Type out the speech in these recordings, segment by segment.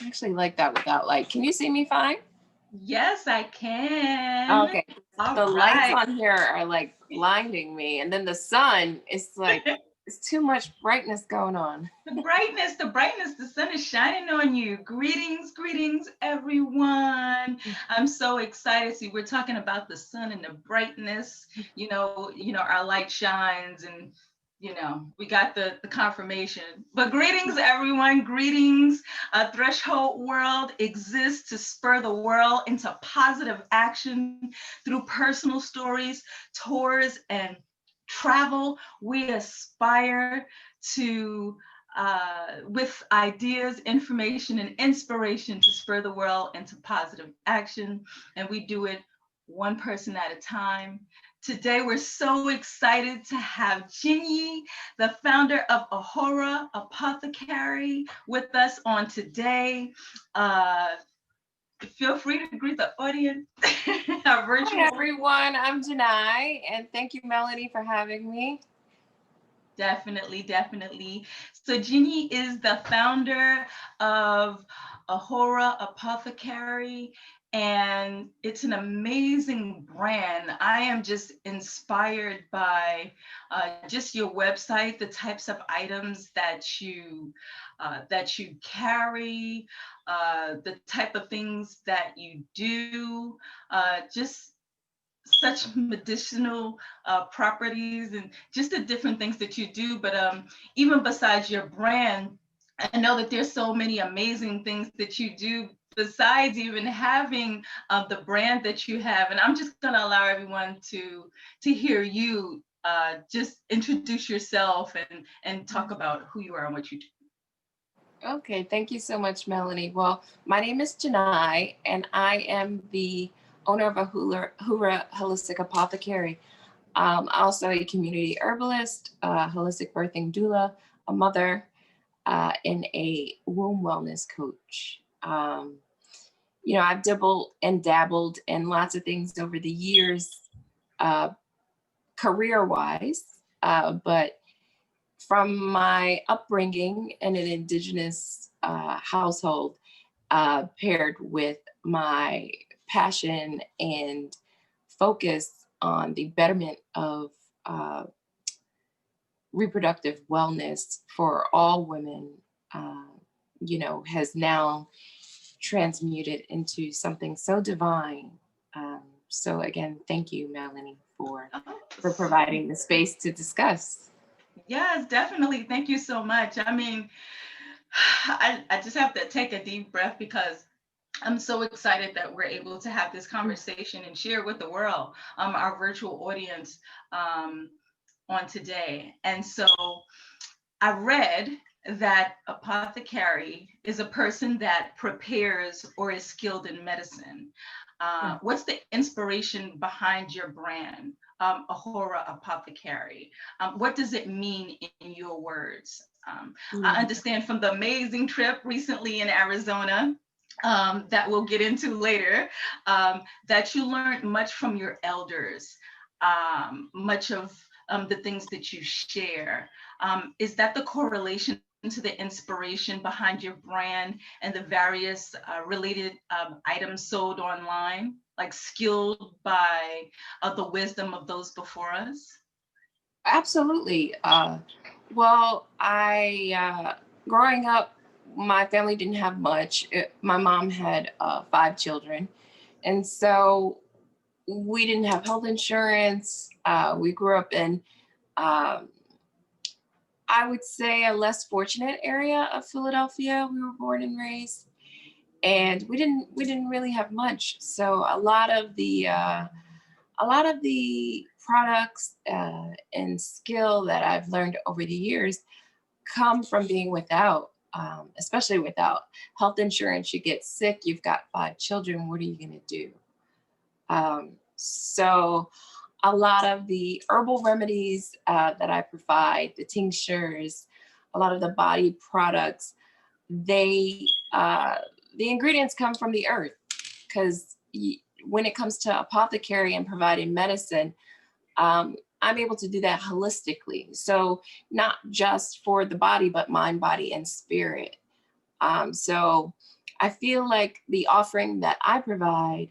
I actually like that without light. Can you see me fine? Yes, I can. Okay. All The lights right. on here are like blinding me. And then the sun is like, it's too much brightness going on. The sun is shining on you. Greetings, everyone. I'm so excited. See, we're talking about the sun and the brightness. Our light shines, and we got the confirmation. But greetings, everyone. Greetings. Threshold World exists to spur the world into positive action through personal stories, tours, and travel. We aspire to with ideas, information, and inspiration to spur the world into positive action. And we do it one person at a time. Today, we're so excited to have Genyii, the founder of Ahura Apothecary, with us on today. Feel free to greet the audience. Our virtual. Hi, everyone. I'm Genyii, and thank you, Melanie, for having me. Definitely. So Genyii is the founder of Ahura Apothecary, and it's an amazing brand. I am just inspired by just your website, the types of items that you carry, the type of things that you do, just such medicinal properties and just the different things that you do. But even besides your brand, I know that there's so many amazing things that you do besides even having the brand that you have. And I'm just going to allow everyone to hear you just introduce yourself and talk about who you are and what you do. Okay, thank you so much, Melanie. Well, my name is Genyii, and I am the owner of Ahura Holistic Apothecary. Also a community herbalist, a holistic birthing doula, a mother, and a womb wellness coach. I've dabbled in lots of things over the years, career-wise, but from my upbringing in an indigenous household, paired with my passion and focus on the betterment of reproductive wellness for all women, has now transmuted into something so divine. So again, thank you, Melanie, for providing the space to discuss. Yes, definitely. Thank you so much. I mean, I just have to take a deep breath because I'm so excited that we're able to have this conversation and share with the world, our virtual audience on today. And so I read that apothecary is a person that prepares or is skilled in medicine. What's the inspiration behind your brand, Ahura Apothecary? What does it mean in your words? I understand from the amazing trip recently in Arizona that we'll get into later, that you learned much from your elders, much of the things that you share. Is that the correlation to the inspiration behind your brand and the various related items sold online, like skilled by the wisdom of those before us? Absolutely. Well, I growing up, my family didn't have much. My mom had 5 children, and so we didn't have health insurance. We grew up in, I would say, a less fortunate area of Philadelphia. We were born and raised, and we didn't really have much. So a lot of the products and skill that I've learned over the years come from being without, especially without health insurance. You get sick, you've got 5 children, what are you going to do? So a lot of the herbal remedies that I provide, the tinctures, a lot of the body products, the ingredients come from the earth, because when it comes to apothecary and providing medicine, I'm able to do that holistically. So not just for the body, but mind, body, and spirit. So I feel like the offering that I provide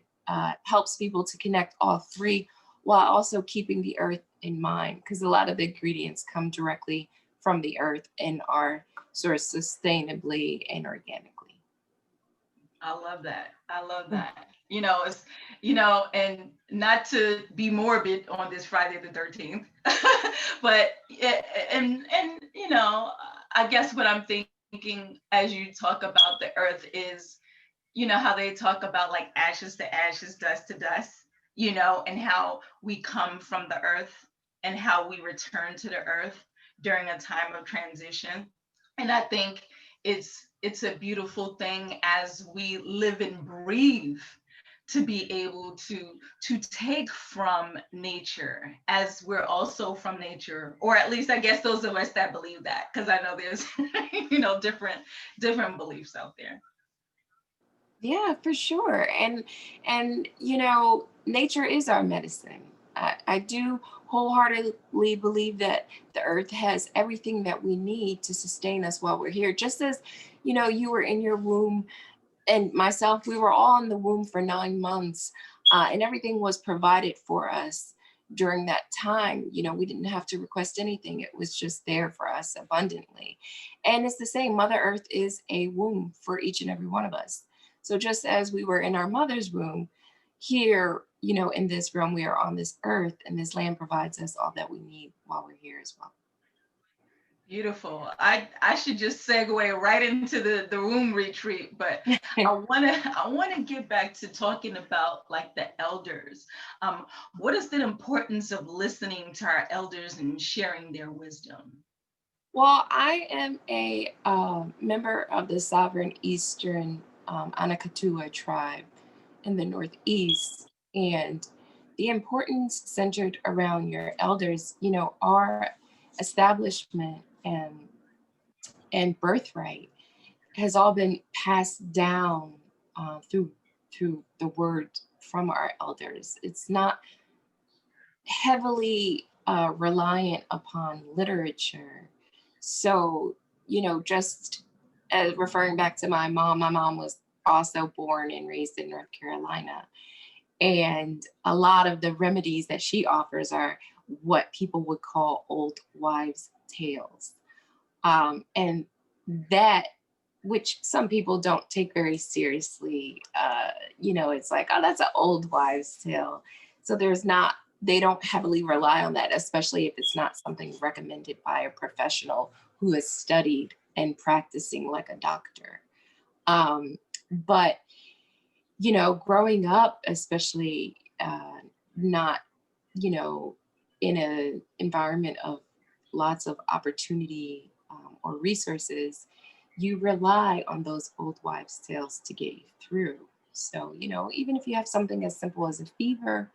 helps people to connect all three while also keeping the earth in mind, because a lot of the ingredients come directly from the earth and are sourced sustainably and organically. I love that. I love that. It's, and not to be morbid on this Friday the 13th, but and I guess what I'm thinking as you talk about the earth is, how they talk about like ashes to ashes, dust to dust, and how we come from the earth and how we return to the earth during a time of transition. And I think it's a beautiful thing as we live and breathe to be able to take from nature as we're also from nature, or at least I guess those of us that believe that, because I know there's different beliefs out there. Yeah, for sure. And nature is our medicine. I do wholeheartedly believe that the earth has everything that we need to sustain us while we're here. Just as, you were in your womb and myself, we were all in the womb for 9 months, and everything was provided for us during that time. We didn't have to request anything. It was just there for us abundantly. And it's the same. Mother Earth is a womb for each and every one of us. So just as we were in our mother's womb, here, in this realm, we are on this earth, and this land provides us all that we need while we're here as well. Beautiful. I should just segue right into the room retreat, but I wanna get back to talking about like the elders. What is the importance of listening to our elders and sharing their wisdom? Well, I am a member of the sovereign Eastern Anakatua tribe in the Northeast, and the importance centered around your elders, our establishment and birthright has all been passed down through the word from our elders. It's not heavily reliant upon literature. So, just referring back to my mom was also born and raised in North Carolina. And a lot of the remedies that she offers are what people would call old wives' tales. And that, which some people don't take very seriously, it's like, oh, that's an old wives' tale. So they don't heavily rely on that, especially if it's not something recommended by a professional who has studied and practicing like a doctor. But growing up, especially not, you know, in an environment of lots of opportunity or resources, you rely on those old wives' tales to get you through. So, even if you have something as simple as a fever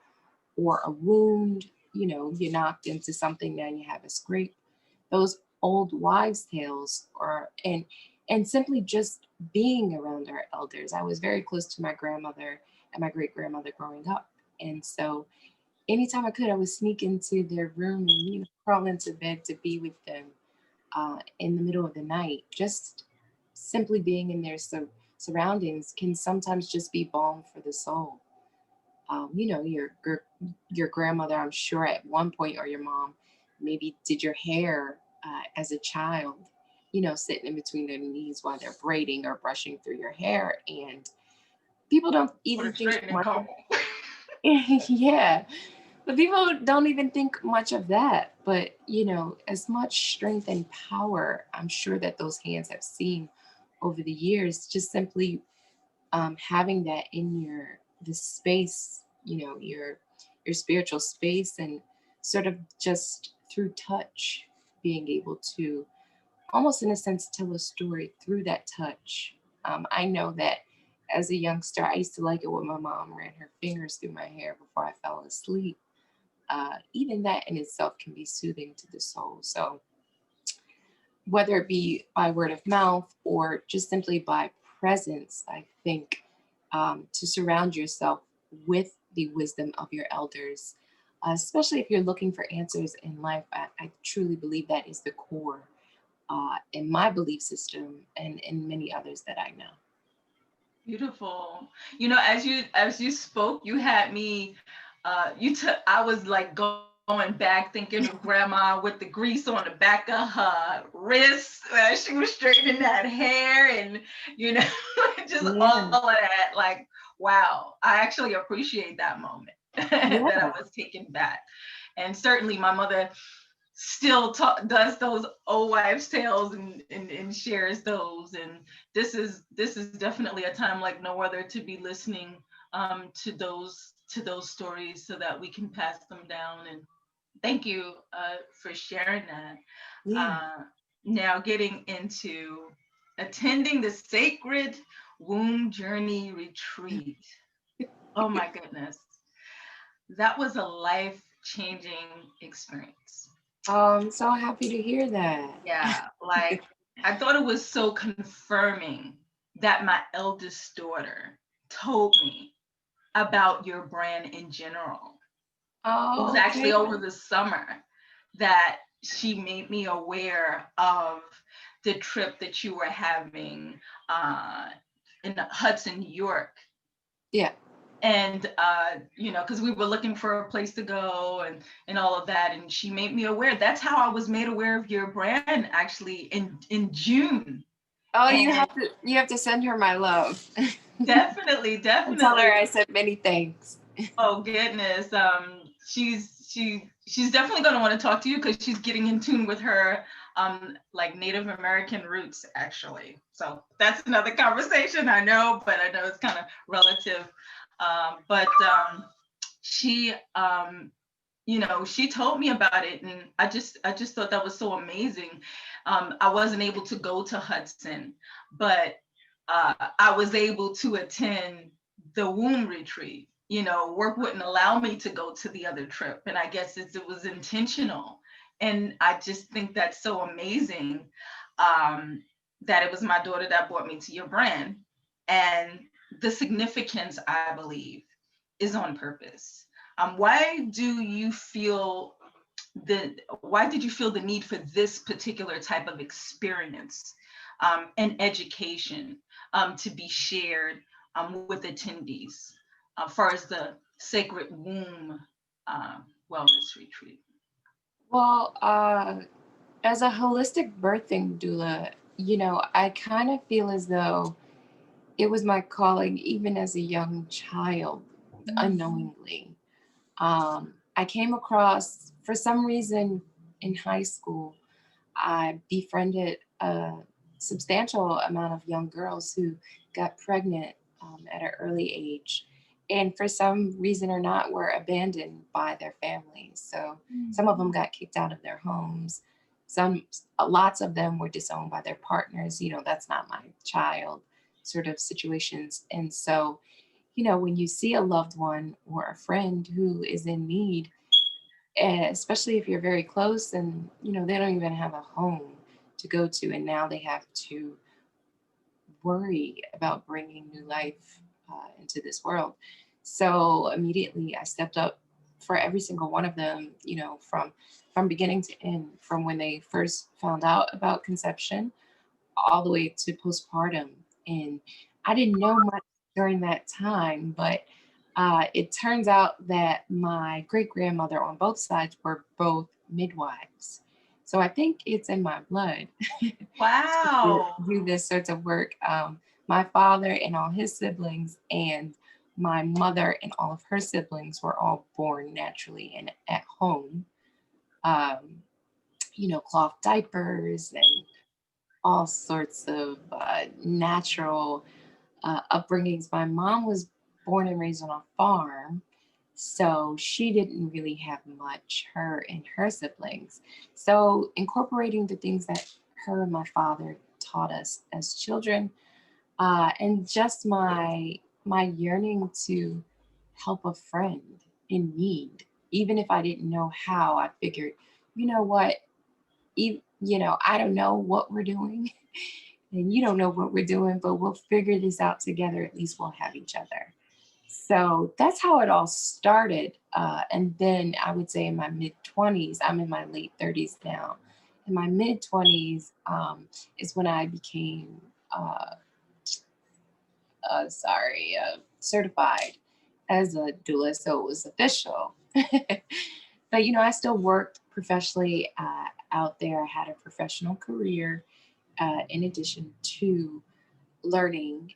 or a wound, you knocked into something, now you have a scrape, those old wives' tales and simply just being around our elders. I was very close to my grandmother and my great grandmother growing up. And so anytime I could, I would sneak into their room and crawl into bed to be with them in the middle of the night. Just simply being in their surroundings can sometimes just be balm for the soul. Your grandmother, I'm sure at one point, or your mom, maybe did your hair as a child, sitting in between their knees while they're braiding or brushing through your hair. And people don't Or even a think straightening much of comb. yeah, but people don't even think much of that. But as much strength and power I'm sure that those hands have seen over the years, just simply having that in the space, your spiritual space, and sort of just through touch, being able to almost in a sense tell a story through that touch. I know that as a youngster, I used to like it when my mom ran her fingers through my hair before I fell asleep. Even that in itself can be soothing to the soul. So whether it be by word of mouth or just simply by presence, I think to surround yourself with the wisdom of your elders, especially if you're looking for answers in life. I truly believe that is the core in my belief system and in many others that I know. Beautiful. You know, as you spoke, you had me. I was like going back thinking of Grandma with the grease on the back of her wrists. She was straightening that hair, and you know, just Yeah. all of that. Like, wow, I actually appreciate that moment that I Yeah. was taken back. And certainly, my mother still does those old wives tales and shares those, and this is definitely a time like no other to be listening to those stories so that we can pass them down. And thank you for sharing that. Yeah. uh, Now getting into attending the sacred womb journey retreat. Oh my goodness, that was a life changing experience. Oh, I'm so happy to hear that. Yeah, like I thought it was so confirming that my eldest daughter told me about your brand in general. It was Oh, actually okay. over the summer that she made me aware of the trip that you were having uh, in Hudson, New York. Yeah. And you know, because we were looking for a place to go and all of that, and she made me aware. That's how I was made aware of your brand, actually, in June. Oh, And you have to send her my love definitely, and tell her definitely. I said many thanks. Oh goodness, she's definitely going to want to talk to you because she's getting in tune with her like Native American roots, actually. So that's another conversation, I know, but I know it's kind of relative. But she you know, she told me about it, and I just thought that was so amazing. I wasn't able to go to Hudson, but I was able to attend the womb retreat. You know, work wouldn't allow me to go to the other trip, and I guess it was intentional. And I just think that's so amazing, um, that it was my daughter that brought me to your brand, and the significance, I believe, is on purpose. Why do you feel why did you feel the need for this particular type of experience and education to be shared with attendees as far as the sacred womb uh, wellness retreat? Well, as a holistic birthing doula, I kind of feel as though it was my calling, even as a young child, unknowingly. I came across, for some reason in high school, I befriended a substantial amount of young girls who got pregnant at an early age. And for some reason or not, were abandoned by their families. So some of them got kicked out of their homes. Lots of them were disowned by their partners. That's not my child, sort of situations. And so, when you see a loved one or a friend who is in need, especially if you're very close and they don't even have a home to go to, and now they have to worry about bringing new life into this world. So immediately I stepped up for every single one of them, from beginning to end, from when they first found out about conception all the way to postpartum. And I didn't know much during that time, but it turns out that my great grandmother on both sides were both midwives. So I think it's in my blood to Wow. do this sort of work. My father and all his siblings, and my mother and all of her siblings were all born naturally and at home. Um, cloth diapers and all sorts of natural upbringings. My mom was born and raised on a farm, so she didn't really have much, her and her siblings. So incorporating the things that her and my father taught us as children, and just my yearning to help a friend in need, even if I didn't know how. I figured, you know what, I don't know what we're doing, and you don't know what we're doing, but we'll figure this out together. At least we'll have each other. So that's how it all started. And then I would say in my mid 20s, I'm in my late 30s now. in my mid 20s is when I became certified as a doula, so it was official. But I still worked professionally out there. I had a professional career in addition to learning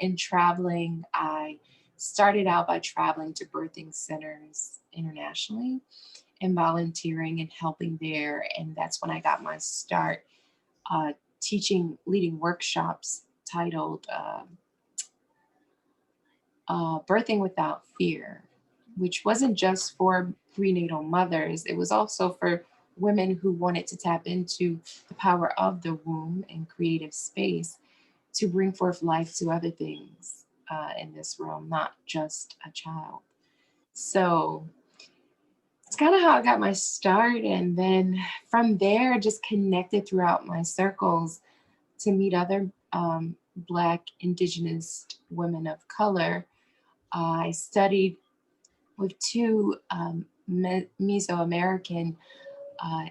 and traveling. I started out by traveling to birthing centers internationally and volunteering and helping there. And that's when I got my start uh, leading workshops titled Birthing Without Fear, which wasn't just for prenatal mothers, it was also for women who wanted to tap into the power of the womb and creative space to bring forth life to other things in this realm, not just a child. So it's kind of how I got my start. And then from there, I just connected throughout my circles to meet other Black, Indigenous women of color. I studied with two Mesoamerican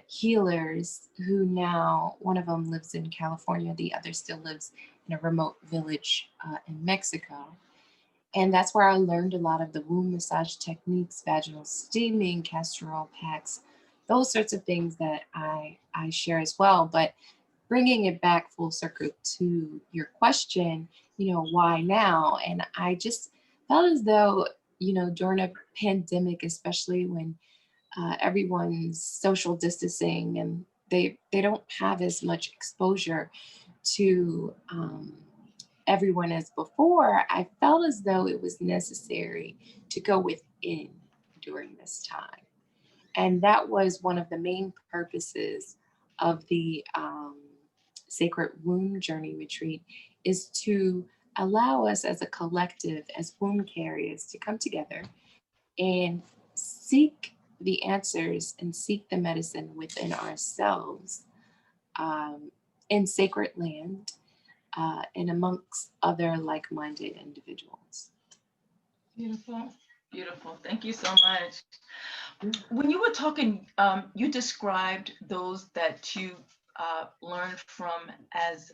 healers who now, one of them lives in California, the other still lives in a remote village in Mexico. And that's where I learned a lot of the womb massage techniques, vaginal steaming, castor oil packs, those sorts of things that I share as well. But bringing it back full circle to your question, why now? And I just felt as though, during a pandemic, especially when everyone's social distancing and they don't have as much exposure to everyone as before, I felt as though it was necessary to go within during this time. And that was one of the main purposes of the Sacred Womb Journey Retreat, is to allow us as a collective, as womb carriers, to come together and seek the answers and seek the medicine within ourselves um, in sacred land and amongst other like-minded individuals. Beautiful. Beautiful. Thank you so much. When you were talking, you described those that you learned from as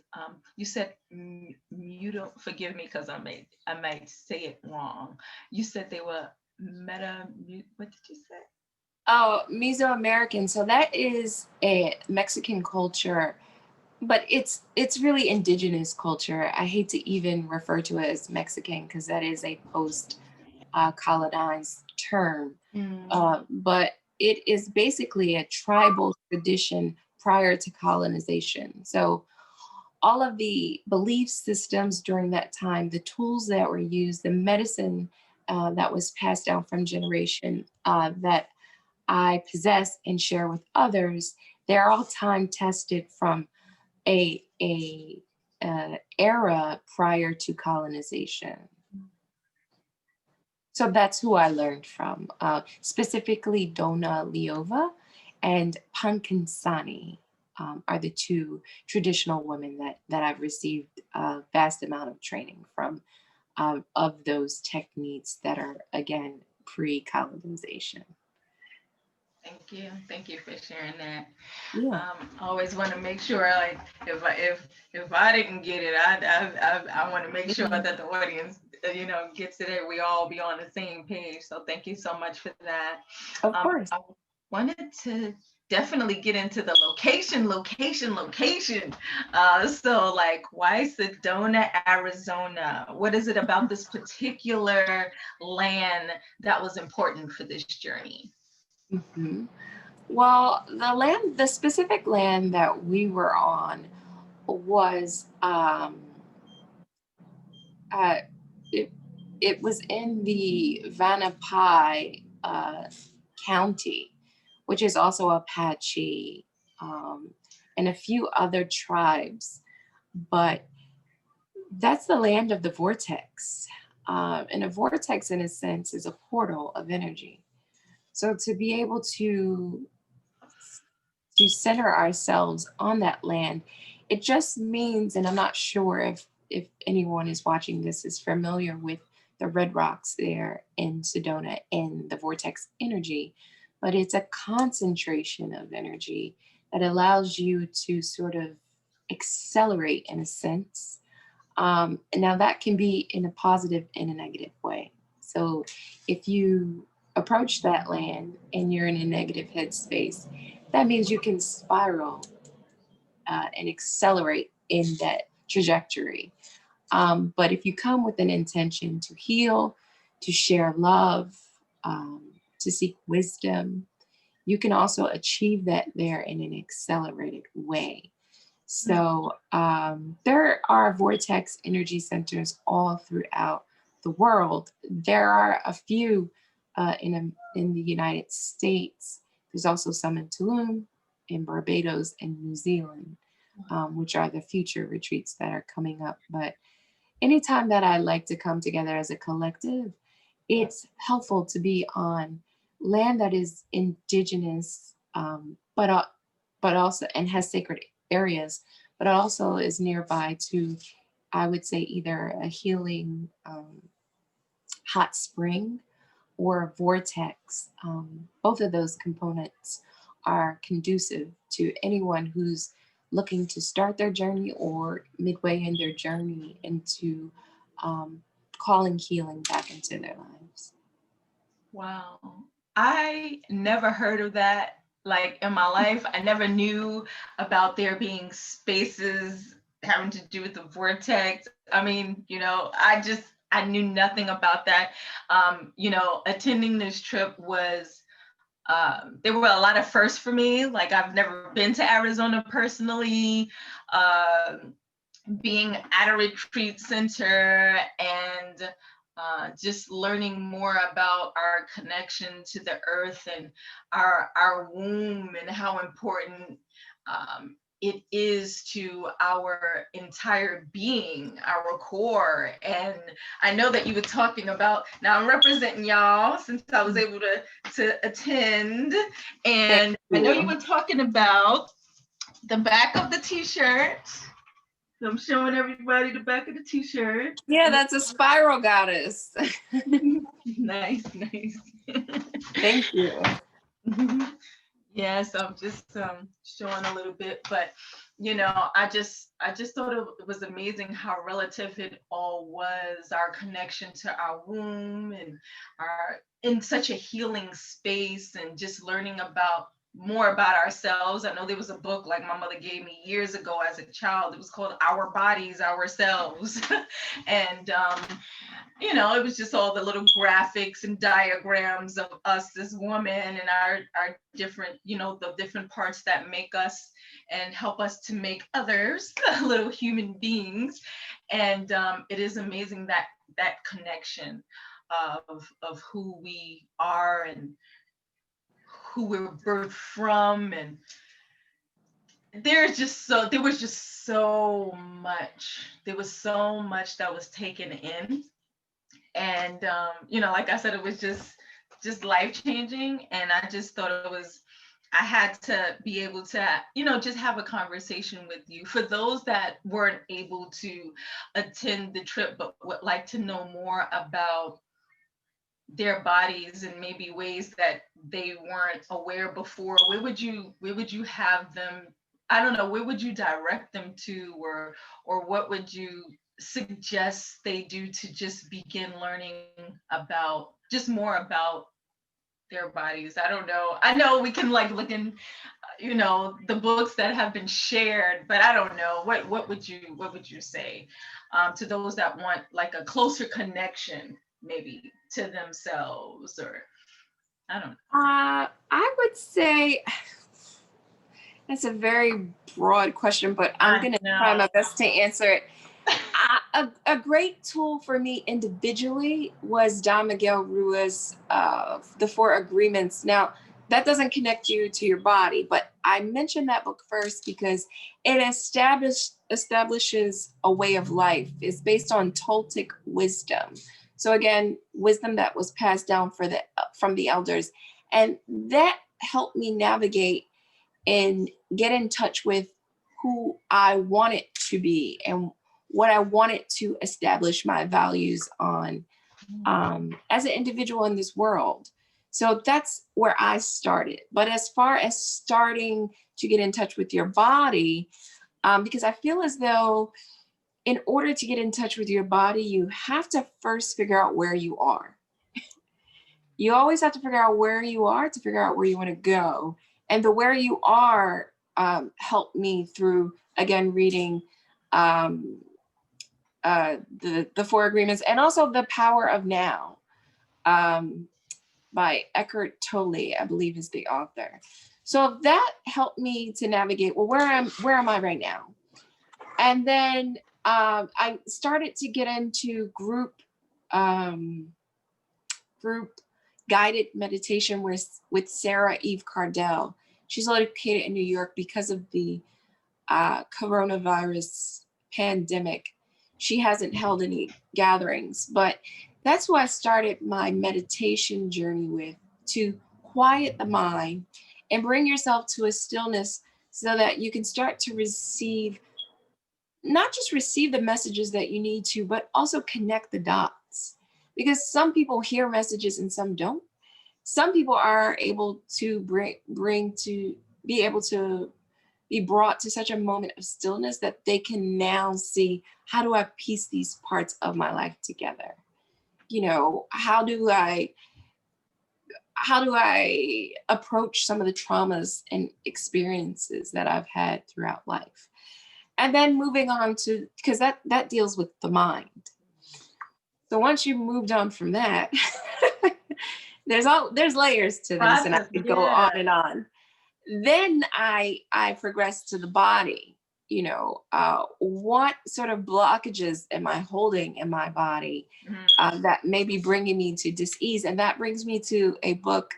you said. You don't forgive me because I might say it wrong. You said they were What did you say? Oh, Mesoamerican. So that is a Mexican culture, but it's really indigenous culture. I hate to even refer to it as Mexican because that is a post colonized term. But it is basically a tribal tradition prior to colonization. So all of the belief systems during that time, the tools that were used, the medicine that was passed down from generation that I possess and share with others, they're all time tested from a era prior to colonization. So that's who I learned from, specifically Dona Liova and Pankansani are the two traditional women that I've received a vast amount of training from of those techniques that are, again, pre-colonization. Thank you. Thank you for sharing that. Yeah. I always want to make sure, like, if I didn't get it, I want to make sure that the audience, gets it. We all be on the same page. So thank you so much for that. Of course. I wanted to definitely get into the location. So, like, why Sedona, Arizona? What is it about this particular land that was important for this journey? Mm-hmm. Well, the specific land that we were on was uh, it, it was in the Vanapai County, which is also Apache, and a few other tribes. But that's the land of the vortex. And a vortex, in a sense, is a portal of energy. So to be able to center ourselves on that land, it just means, and I'm not sure if anyone is watching this is familiar with the red rocks there in Sedona and the vortex energy, but it's a concentration of energy that allows you to sort of accelerate in a sense. And now that can be in a positive and a negative way. So if you approach that land and you're in a negative headspace, that means you can spiral and accelerate in that trajectory. But if you come with an intention to heal, to share love, to seek wisdom, you can also achieve that there in an accelerated way. So there are vortex energy centers all throughout the world. There are a few in the United States. There's also some in Tulum, in Barbados, and New Zealand, which are the future retreats that are coming up. But anytime that I like to come together as a collective, it's helpful to be on land that is indigenous, but also and has sacred areas, but also is nearby to, I would say, either a healing hot spring or a vortex. Both of those components are conducive to anyone who's looking to start their journey or midway in their journey into calling healing back into their lives. Wow. I never heard of that like in my life. I never knew about there being spaces having to do with the vortex. I mean, I knew nothing about that. Attending this trip was there were a lot of firsts for me. Like I've never been to Arizona personally. Being at a retreat center and just learning more about our connection to the earth and our womb and how important it is to our entire being, our core. And I know that you were talking about, now I'm representing y'all since I was able to attend. And I know you were talking about the back of the t-shirt. So I'm showing everybody the back of the t-shirt. Yeah, that's a spiral goddess. Nice. Thank you. Yes, I'm just showing a little bit, but I just thought it was amazing how relative it all was, our connection to our womb and our in such a healing space and just learning more about ourselves. I know there was a book like my mother gave me years ago as a child. It was called Our Bodies, Ourselves. And it was just all the little graphics and diagrams of us as women and our different, the different parts that make us and help us to make others little human beings. And it is amazing that connection of who we are and who we're birthed from. And there was just so much that was taken in. And like I said, it was just life-changing. And I just thought I had to be able to just have a conversation with you. For those that weren't able to attend the trip but would like to know more about their bodies and maybe ways that they weren't aware before, where would you have them? I don't know, where would you direct them to, or what would you suggest they do to just begin learning more about their bodies? I don't know. I know we can like look in the books that have been shared, but I don't know, what would you say to those that want like a closer connection maybe to themselves, or I don't know. I would say that's a very broad question, but I'm going to try my best to answer it. A great tool for me individually was Don Miguel Ruiz's The Four Agreements. Now, that doesn't connect you to your body, but I mentioned that book first because it establishes a way of life. It's based on Toltec wisdom. So again, wisdom that was passed down from the elders. And that helped me navigate and get in touch with who I wanted to be and what I wanted to establish my values on as an individual in this world. So that's where I started. But as far as starting to get in touch with your body, because I feel as though in order to get in touch with your body, you have to first figure out where you are. You always have to figure out where you are to figure out where you want to go. And the where you are helped me through, again, reading the Four Agreements, and also The Power of Now by Eckhart Tolle, I believe is the author. So that helped me to navigate, well, where am I right now? And then I started to get into group guided meditation with Sarah Eve Cardell. She's located in New York. Because of the coronavirus pandemic, she hasn't held any gatherings, but that's who I started my meditation journey with, to quiet the mind and bring yourself to a stillness so that you can start to receive, not just receive the messages that you need to, but also connect the dots. Because some people hear messages and some don't. Some people are able to be able to be brought to such a moment of stillness that they can now see, how do I piece these parts of my life together? You know, how do I approach some of the traumas and experiences that I've had throughout life? And then moving on to, because that deals with the mind. So once you've moved on from that, there's layers to this, and I could go on and on. Then I progressed to the body. You know, what sort of blockages am I holding in my body that may be bringing me to dis-ease? And that brings me to a book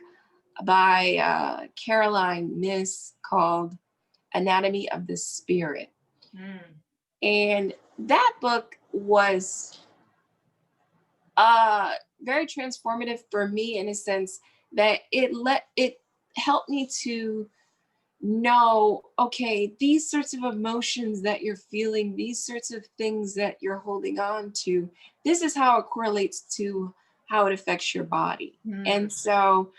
by Caroline Myss called Anatomy of the Spirit. And that book was very transformative for me, in a sense that it helped me to know, okay, these sorts of emotions that you're feeling, these sorts of things that you're holding on to, this is how it correlates to how it affects your body. And so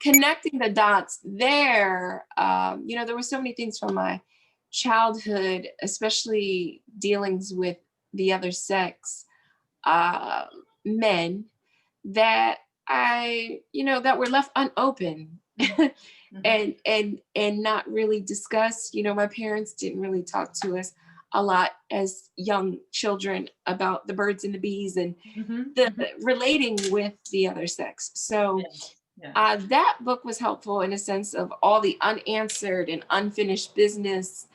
connecting the dots there, you know, there were so many things from my childhood, especially dealings with the other sex, men, that that were left unopened and not really discussed. You know, my parents didn't really talk to us a lot as young children about the birds and the bees and relating with the other sex. So that book was helpful in a sense of all the unanswered and unfinished business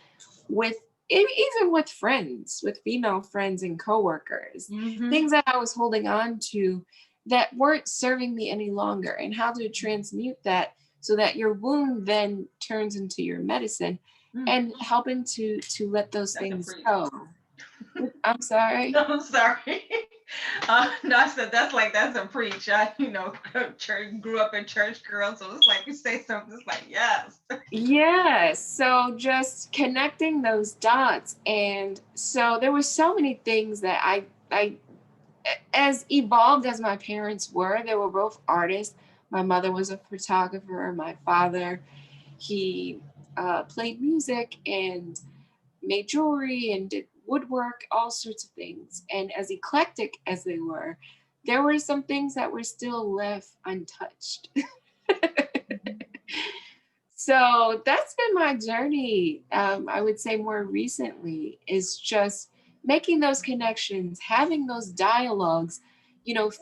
with even with friends, with female friends and coworkers, things that I was holding on to that weren't serving me any longer, and how to transmute that so that your wound then turns into your medicine, and helping to let those things go. I'm sorry. I'm sorry. No, I said that's a preach. I, grew up in church girl, so it's like you say something, it's like yes. Yes. So just connecting those dots, and so there were so many things that I as evolved as my parents were. They were both artists. My mother was a photographer. My father, he played music and made jewelry and did woodwork, all sorts of things. And as eclectic as they were, there were some things that were still left untouched. So that's been my journey. I would say more recently is just making those connections, having those dialogues,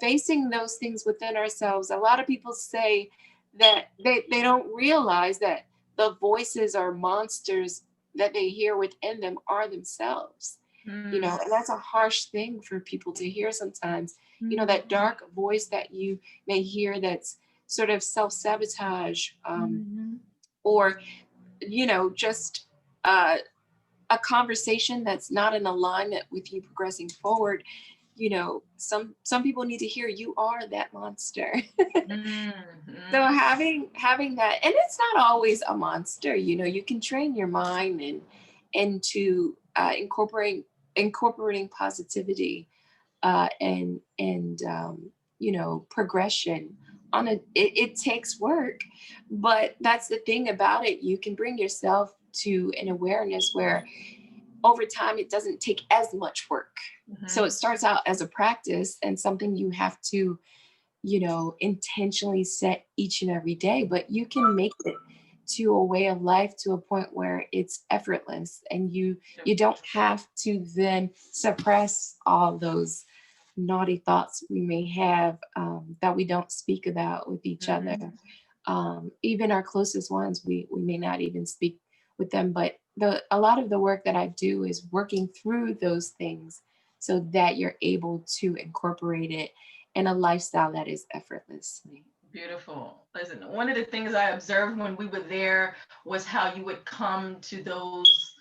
facing those things within ourselves. A lot of people say that they don't realize that the voices or monsters that they hear within them are themselves. And that's a harsh thing for people to hear sometimes. That dark voice that you may hear that's sort of self-sabotage, or just a conversation that's not in alignment with you progressing forward. Some people need to hear you are that monster. So having that, and it's not always a monster. You can train your mind into incorporating positivity and progression it takes work, but that's the thing about it. You can bring yourself to an awareness where over time it doesn't take as much work. So it starts out as a practice and something you have to, intentionally set each and every day, but you can make it to a way of life to a point where it's effortless, and you don't have to then suppress all those naughty thoughts we may have, that we don't speak about with each other. Even our closest ones, we may not even speak with them, but a lot of the work that I do is working through those things so that you're able to incorporate it in a lifestyle that is effortlessly. Beautiful. Listen, one of the things I observed when we were there was how you would come to those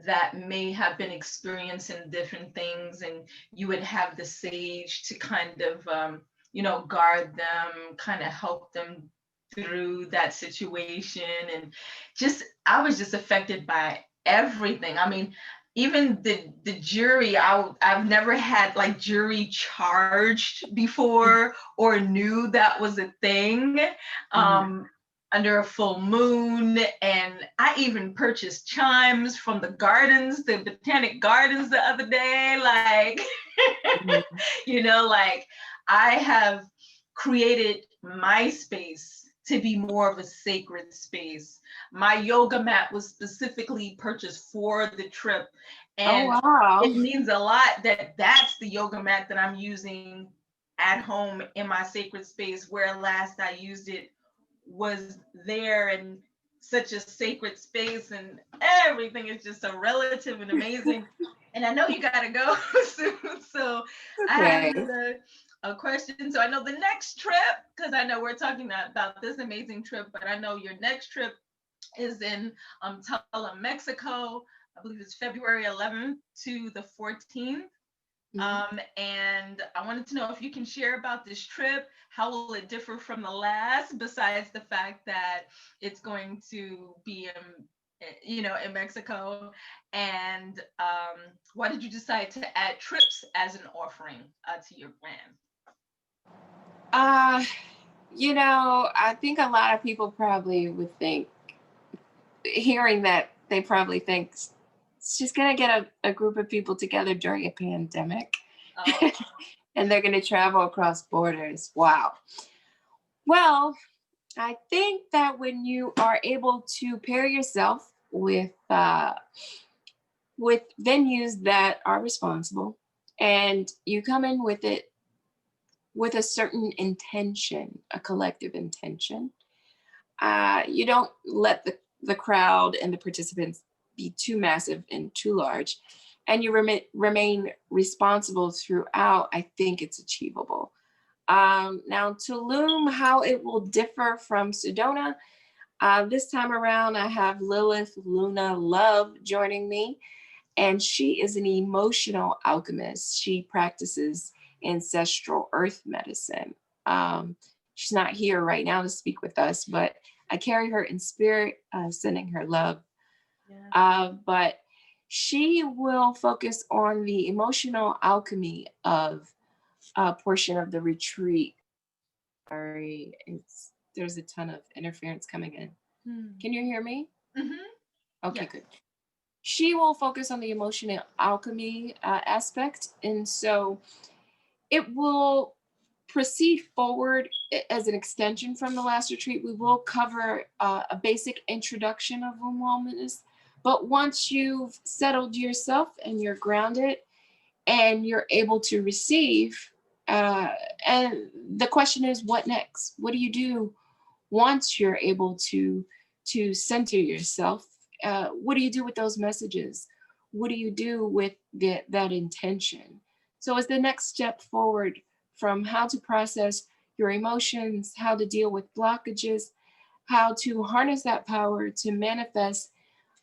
that may have been experiencing different things, and you would have the sage to kind of, guard them, kind of help them through that situation. And I was just affected by everything. I mean, even the jury, I've never had like jury charged before or knew that was a thing, under a full moon. And I even purchased chimes from the botanic gardens the other day. Like, like I have created my space to be more of a sacred space. My yoga mat was specifically purchased for the trip. And oh, wow. It means a lot that that's the yoga mat that I'm using at home in my sacred space, where last I used it was there in such a sacred space, and everything is just so relative and amazing. And I know you gotta go soon, so I have a question. So I know the next trip, because I know we're talking about this amazing trip, but I know your next trip is in Tala, Mexico. I believe it's February 11th to the 14th. And I wanted to know if you can share about this trip. How will it differ from the last, besides the fact that it's going to be in Mexico? And why did you decide to add trips as an offering to your plan? I think a lot of people probably would think, hearing that, they probably think she's going to get a group of people together during a pandemic. Oh. And they're going to travel across borders. Wow. Well, I think that when you are able to pair yourself with venues that are responsible, and you come in with it with a certain intention, a collective intention, you don't let the crowd and the participants be too massive and too large, and you remain responsible throughout, I think it's achievable. Now, Tulum, how it will differ from Sedona, this time around, I have Lilith Luna Love joining me, and she is an emotional alchemist. She practices ancestral earth medicine. She's not here right now to speak with us, but I carry her in spirit, sending her love. Yeah. But she will focus on the emotional alchemy of a portion of the retreat. Sorry, there's a ton of interference coming in. Can you hear me? Okay, yes. Good. She will focus on the emotional alchemy aspect. And so it will proceed forward as an extension from the last retreat. We will cover a basic introduction of womb wellness. But once you've settled yourself and you're grounded and you're able to receive, and the question is, what next? What do you do once you're able to center yourself? What do you do with those messages? What do you do with that intention? So it's the next step forward from how to process your emotions, how to deal with blockages, how to harness that power to manifest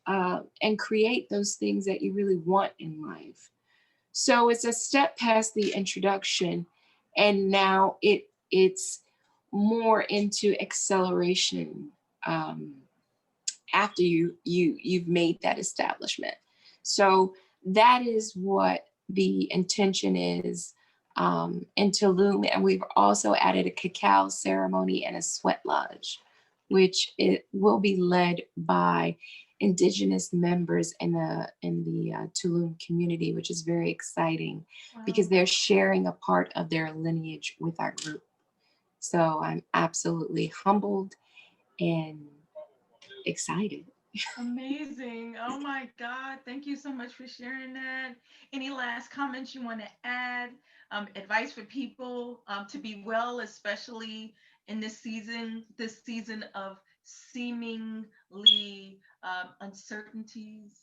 and create those things that you really want in life. So it's a step past the introduction, and now it's more into acceleration after you've made that establishment. So that is what the intention is in Tulum, and we've also added a cacao ceremony and a sweat lodge, which it will be led by indigenous members in the Tulum community, which is very exciting because Wow. they're sharing a part of their lineage with our group. So I'm absolutely humbled and excited. Amazing. Oh my God. Thank you so much for sharing that. Any last comments you want to add? Advice for people to be well, especially in this season of seemingly uncertainties?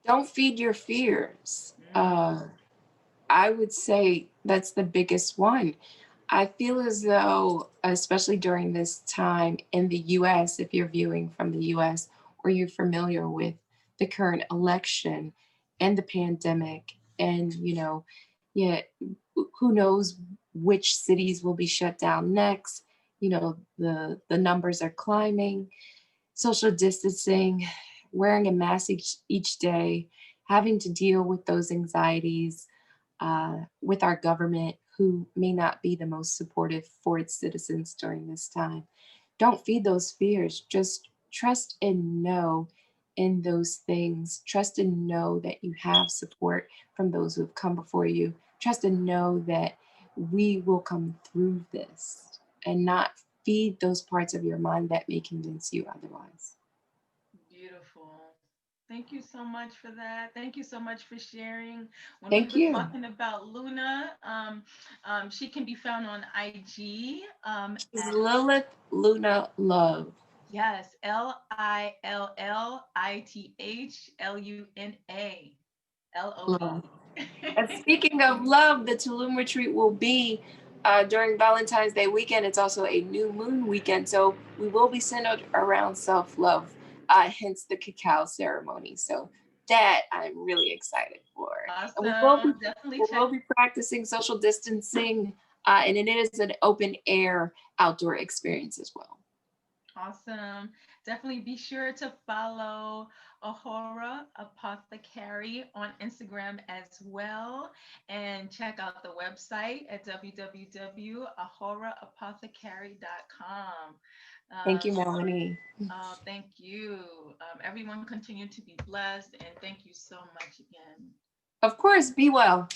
Don't feed your fears. Mm, I would say that's the biggest one. I feel as though, especially during this time in the US, if you're viewing from the US or you're familiar with the current election and the pandemic, and, yeah, who knows which cities will be shut down next. The numbers are climbing, social distancing, wearing a mask each day, having to deal with those anxieties with our government, who may not be the most supportive for its citizens during this time. Don't feed those fears. Just trust and know in those things. Trust and know that you have support from those who have come before you. Trust and know that we will come through this, and not feed those parts of your mind that may convince you otherwise. beautiful. Thank you so much for that. Thank you so much for sharing. When we Thank were you. talking about Luna, she can be found on IG She's at, Lilith Luna Love. yes, LILLITHLUNA LOV. Love. And speaking of love, the Tulum retreat will be during Valentine's Day weekend. It's also a new moon weekend, so we will be centered around self-love, hence the cacao ceremony. So that I'm really excited for. And Awesome. Definitely we check. will be practicing social distancing, and it is an open air outdoor experience as well. Awesome. Definitely be sure to follow Ahura Apothecary on Instagram as well. And check out the website at www.ahuraapothecary.com. Thank Um, you, Melanie. thank you. Everyone continue to be blessed. And thank you so much again. Of course, be well.